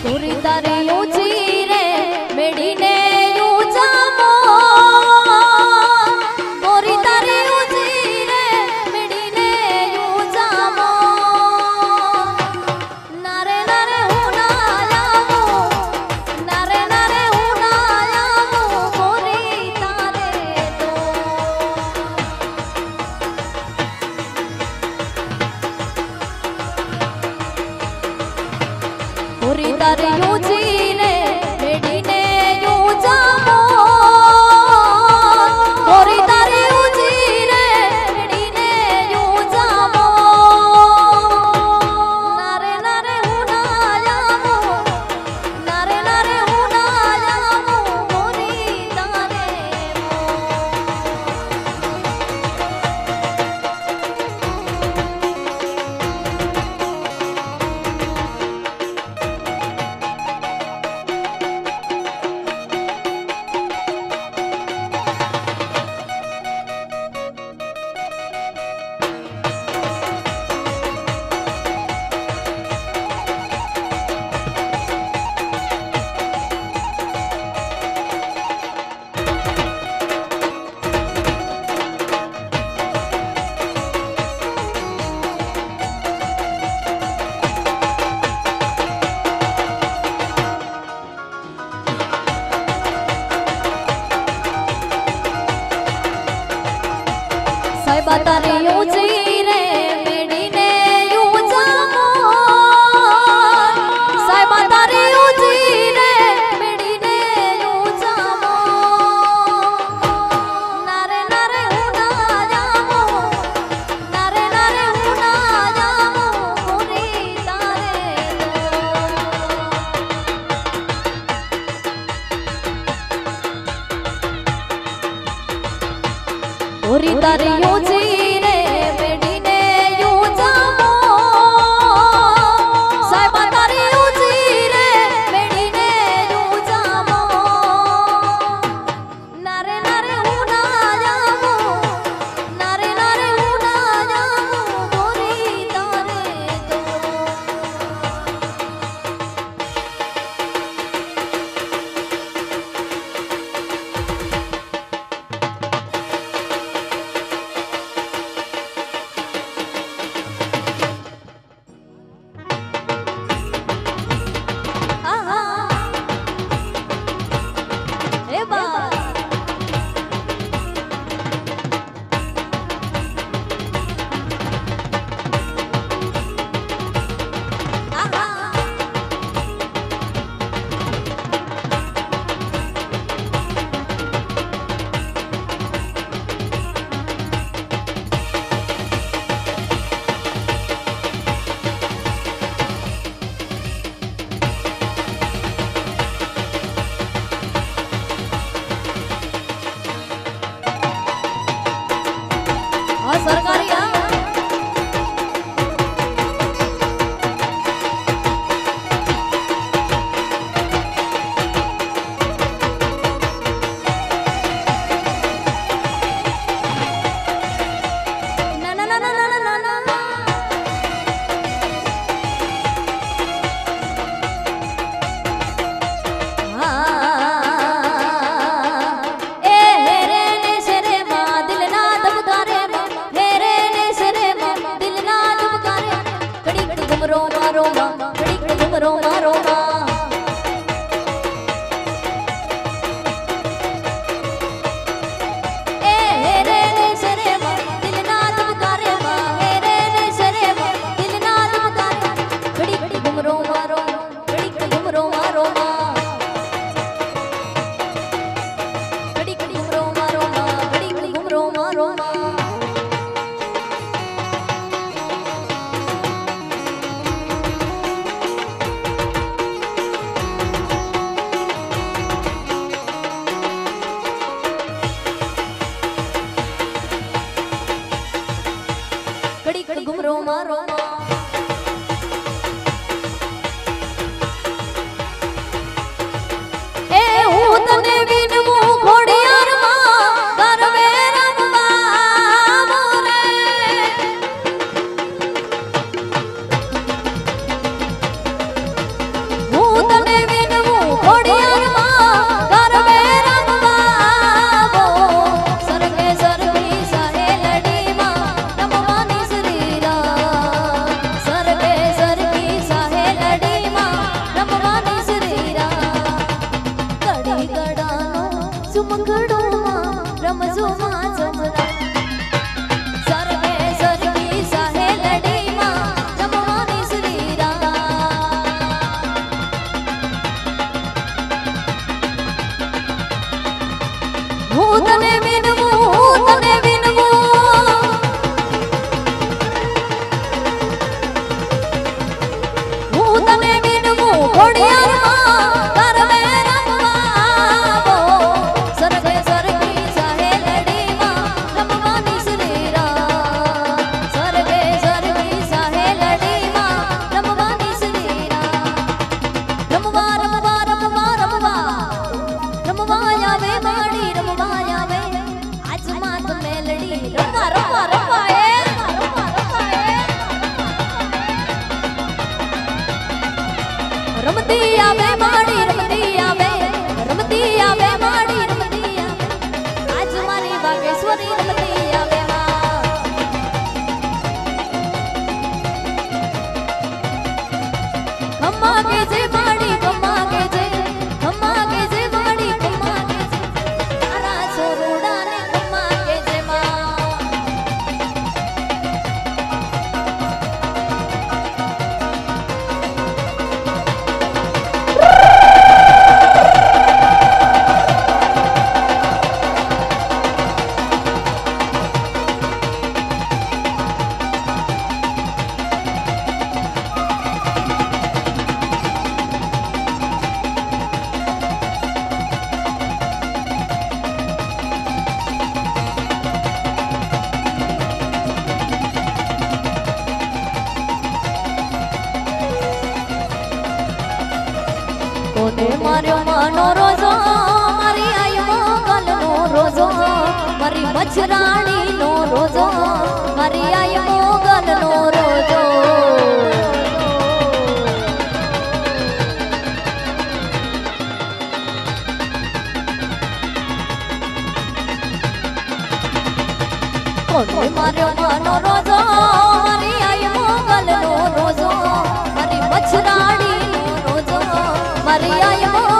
પૂરી તારી ઊંચી રે મેડીને ઊંચામો પૂરી તારી ઊંચી રે મેડીને ઊંચામો નારે નારે હું ના આવું નારે નારે હું ના આવું પૂરી તારે તો પૂરી તારી ઊંચી ને મેડીને ઊંચામો પૂરી તારી ઊંચી રે મેડીને ઊંચામો નારે નારે હું ના આવું નારે નારે હું ના આવું પૂરી તારે સાહેબા તારી ઊંચી રે મેડીને ઊંચામો સાહેબા તારી ઊંચી રે મેડીને ઊંચામો નારે નારે હું ના આવું નારે નારે હું ના આવું પૂરી તારે પૂરી તારી ઊંચી રે મેડીને ઊંચામો સાહેબા તારી ઊંચી રે મેડીને ઊંચામો નારે નારે હું ના આવું નારે નારે હું ના આવું પૂરી તારે તો તને વિનવું તને વિનવું હું તને વિનવું ઘોડિયારમાં કરવે રમવાવો સરગે સરગી સહેલડીમાં રમવાની શ્રીરામ સરગે સરગી સહેલડીમાં રમવાની શ્રીરામ રમવા રમવા રમવા રમવા રમવા આવે માડી રમવા આવે આજમાં તો મેલડી રમવા રમવા રમવા રમતી આવે માડી રમતી આવે માડી રમતી આવે આજ મારી વાગેશ્વરી રમતી આવે ખમ્મા કે જે માડી ખમ્મા કે જે માડી ખમ્મા કે જે તારા છોરુડાને ખમ્મા કે જે કોને માર્યો માનો રોજો મારી આઈ મોગલનો રોજો મારી મચરાણીનો રોજો મારી આઈ મોગલનો રોજો કોને માર્યો માનો રોજો મારી આઈ મોગલનો રોજો મારી મચરાણીનો રોજો Maria